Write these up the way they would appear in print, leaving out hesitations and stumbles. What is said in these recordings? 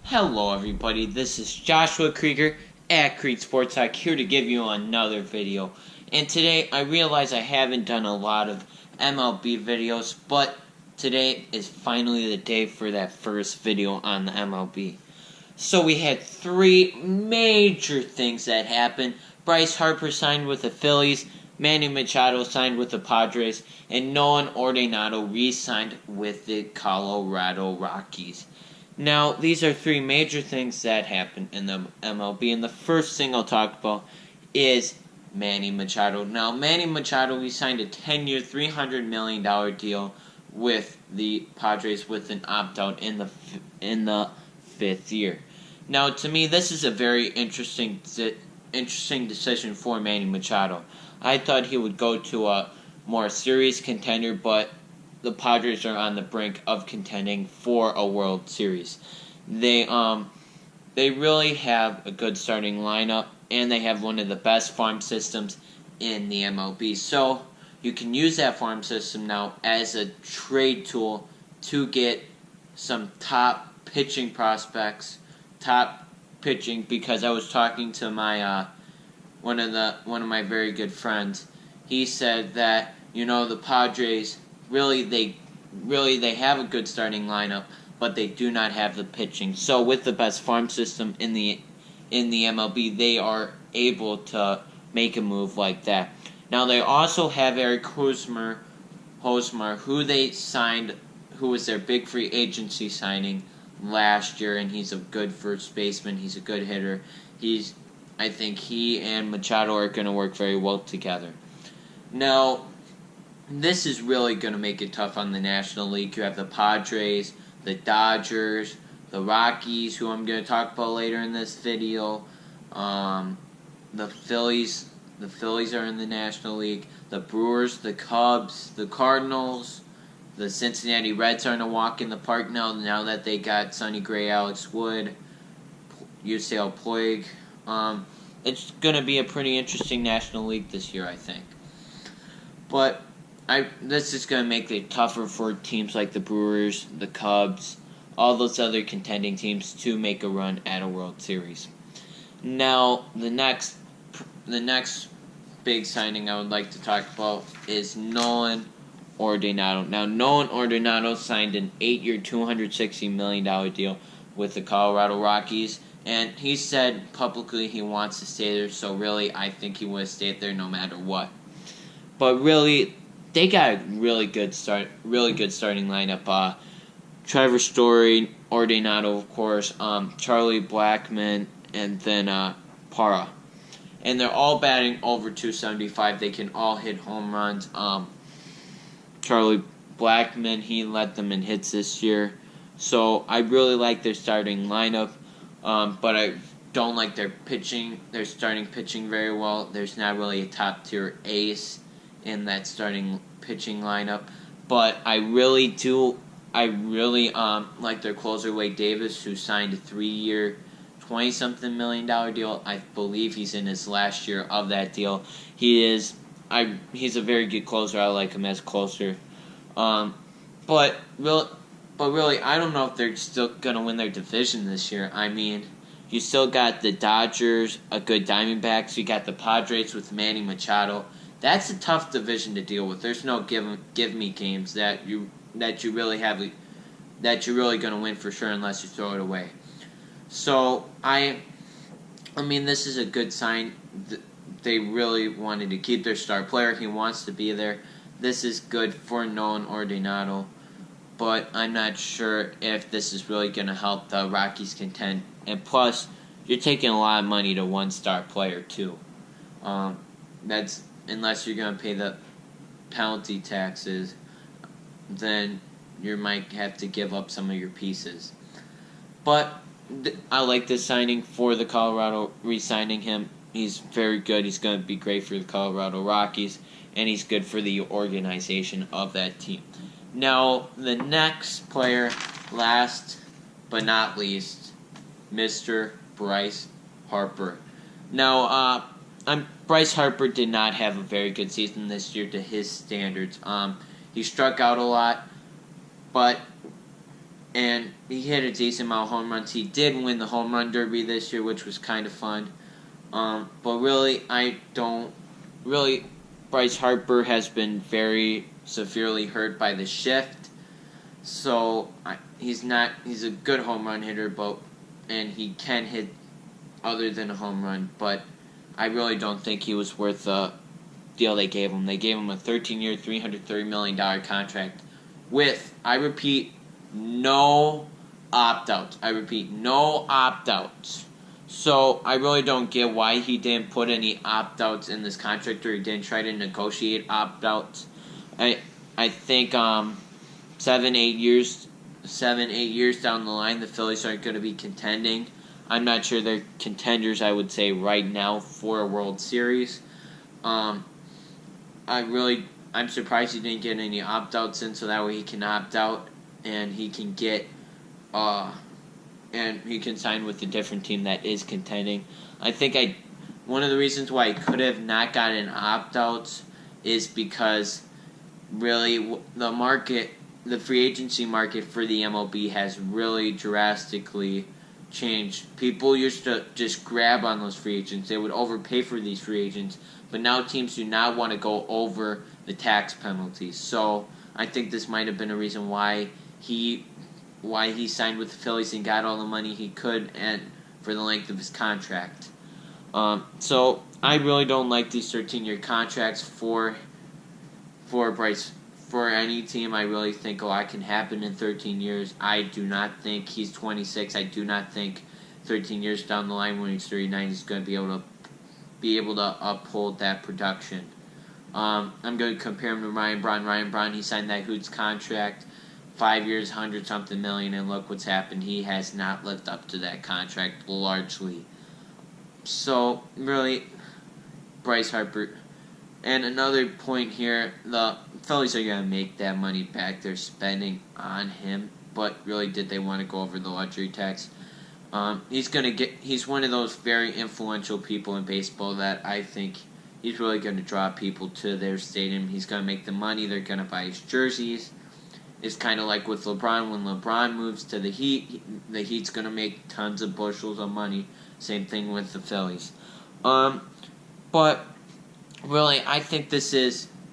Hello everybody, this is Joshua Krieger at Creed Sports Talk here to give you another video. And today I realize I haven't done a lot of MLB videos, but today is finally the day for that first video on the MLB. So we had three major things that happened. Bryce Harper signed with the Phillies, Manny Machado signed with the Padres, and Nolan Arenado re-signed with the Colorado Rockies. Now, these are three major things that happened in the MLB, and the first thing I'll talk about is Manny Machado. Now, Manny Machado, he signed a 10-year, $300 million deal with the Padres with an opt-out in the fifth year. Now, to me, this is a very interesting decision for Manny Machado. I thought he would go to a more serious contender, but the Padres are on the brink of contending for a World Series. They really have a good starting lineup, and they have one of the best farm systems in the MLB. So you can use that farm system now as a trade tool to get some top pitching prospects, because I was talking to my one of my very good friends. He said that the Padres they have a good starting lineup, but they do not have the pitching. So with the best farm system in the MLB, they are able to make a move like that. Now they also have Eric Hosmer, who they signed, who was their big free agency signing last year, and he's a good first baseman. He's a good hitter. I think he and Machado are going to work very well together. Now, this is really going to make it tough on the National League. You have the Padres, the Dodgers, the Rockies, who I'm going to talk about later in this video. The Phillies. The Phillies are in the National League. The Brewers, the Cubs, the Cardinals, the Cincinnati Reds are in a walk in the park now that they got Sonny Gray, Alex Wood, Yusei Puig. It's going to be a pretty interesting National League this year, I think. But this is going to make it tougher for teams like the Brewers, the Cubs, all those other contending teams to make a run at a World Series. Now, the next big signing I would like to talk about is Nolan Arenado. Now, Nolan Arenado signed an 8-year, $260 million deal with the Colorado Rockies, and he said publicly he wants to stay there, so really I think he would have stayed there no matter what. But really, they got a really good starting lineup. Trevor Story, Arenado, of course, Charlie Blackmon, and then Parra. And they're all batting over 275. They can all hit home runs. Charlie Blackmon, he led them in hits this year. So I really like their starting lineup, but I don't like their pitching. Their starting pitching very well. There's not really a top-tier ace in that starting pitching lineup, but I really like their closer Wade Davis, who signed a 3-year, $20-something million deal. I believe he's in his last year of that deal. He's a very good closer. I like him as closer. But really, I don't know if they're still gonna win their division this year. I mean, you still got the Dodgers, a good Diamondbacks. You got the Padres with Manny Machado. That's a tough division to deal with. There's no give me games that you're really gonna win for sure unless you throw it away. So I mean, this is a good sign. They really wanted to keep their star player. He wants to be there. This is good for Nolan Arenado, but I'm not sure if this is really gonna help the Rockies contend. And plus, you're taking a lot of money to one star player too. That's unless you're going to pay the penalty taxes, then you might have to give up some of your pieces. But I like this signing for the Colorado, re-signing him. He's very good. He's going to be great for the Colorado Rockies, and he's good for the organization of that team. Now, the next player, last but not least, Mr. Bryce Harper. Now, Bryce Harper did not have a very good season this year to his standards. He struck out a lot, but and he hit a decent amount of home runs. He did win the home run derby this year, which was kind of fun. But really, Bryce Harper has been very severely hurt by the shift. So he's a good home run hitter, and he can hit other than a home run, but I really don't think he was worth the deal they gave him. They gave him a 13-year, $330 million contract with, I repeat, no opt-outs. I repeat, no opt-outs. So I really don't get why he didn't put any opt-outs in this contract, or he didn't try to negotiate opt-outs. I think 7-8 years down the line, the Phillies aren't going to be contending. I'm not sure they're contenders, I would say, right now for a World Series. I'm surprised he didn't get any opt-outs in, so that way he can opt out and he can get and he can sign with a different team that is contending. I think one of the reasons why he could have not gotten opt-outs is because really the free agency market for the MLB has really drastically changed. People used to just grab on those free agents. They would overpay for these free agents, but now teams do not want to go over the tax penalties. So I think this might have been a reason why he signed with the Phillies and got all the money he could and for the length of his contract. So I really don't like these 13-year contracts for Bryce. For any team, I really think a lot can happen in 13 years. I do not think he's 26. I do not think 13 years down the line when he's 39 he's going to be able to uphold that production. I'm going to compare him to Ryan Braun. Ryan Braun, he signed that Hoots contract, 5 years, 100-something million, and look what's happened. He has not lived up to that contract largely. So, really, Bryce Harper. And another point here, the Phillies are going to make that money back they're spending on him, but really, did they want to go over the luxury tax? He's one of those very influential people in baseball that I think he's really going to draw people to their stadium. He's going to make the money. They're going to buy his jerseys. It's kind of like with LeBron. When LeBron moves to the Heat's going to make tons of bushels of money. Same thing with the Phillies. But really, I think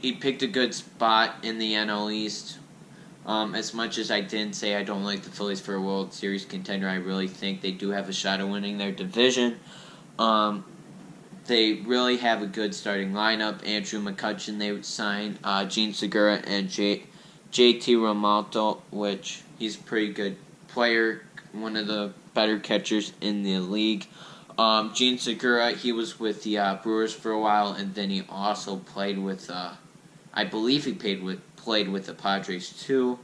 he picked a good spot in the NL East. As much as I didn't say I don't like the Phillies for a World Series contender, I really think they do have a shot at winning their division. They really have a good starting lineup. Andrew McCutchen, they signed Gene Segura and JT Realmuto, which he's a pretty good player, one of the better catchers in the league. Gene Segura, he was with the Brewers for a while, and then he also played with, I believe he played with the Padres too.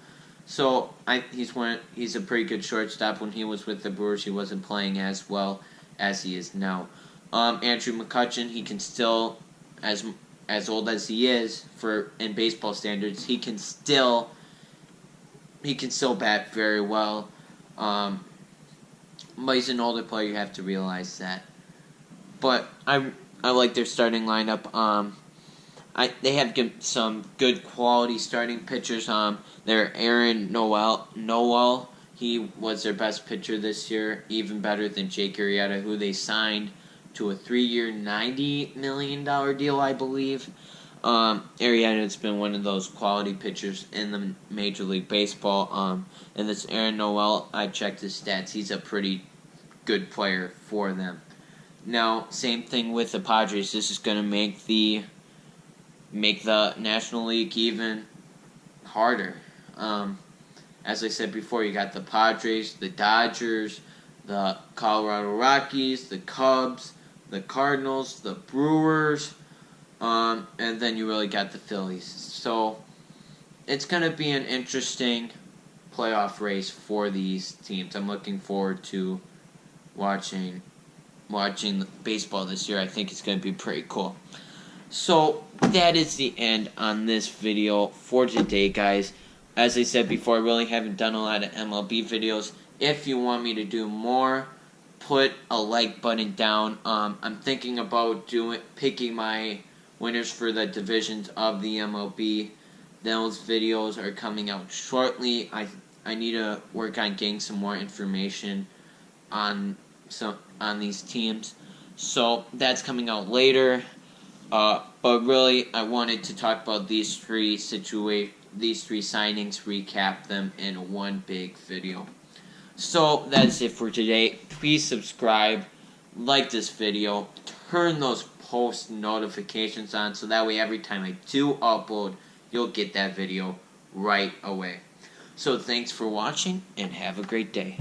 So he's a pretty good shortstop. When he was with the Brewers, he wasn't playing as well as he is now. Andrew McCutchen, he can still, as old as he is in baseball standards, he can still bat very well. But he's an older player, you have to realize that. But I like their starting lineup. They have some good quality starting pitchers. They're Aaron Noel. He was their best pitcher this year, even better than Jake Arrieta, who they signed to a 3-year, $90 million deal, I believe. Arrieta's been one of those quality pitchers in the Major League Baseball. And this Aaron Noel, I checked his stats. He's a pretty good player for them. Now, same thing with the Padres. This is going to make the National League even harder. As I said before, you got the Padres, the Dodgers, the Colorado Rockies, the Cubs, the Cardinals, the Brewers, and then you really got the Phillies. So it's going to be an interesting playoff race for these teams. I'm looking forward to watching baseball this year. I think it's going to be pretty cool. So that is the end on this video for today, guys. As I said before, I really haven't done a lot of MLB videos. If you want me to do more, put a like button down. I'm thinking about picking my winners for the divisions of the MLB. Those videos are coming out shortly. I need to work on getting some more information on these teams. So that's coming out later. But really, I wanted to talk about these three signings, recap them in one big video. So that's it for today. Please subscribe, like this video, turn those post notifications on so that way every time I do upload, you'll get that video right away. So thanks for watching and have a great day.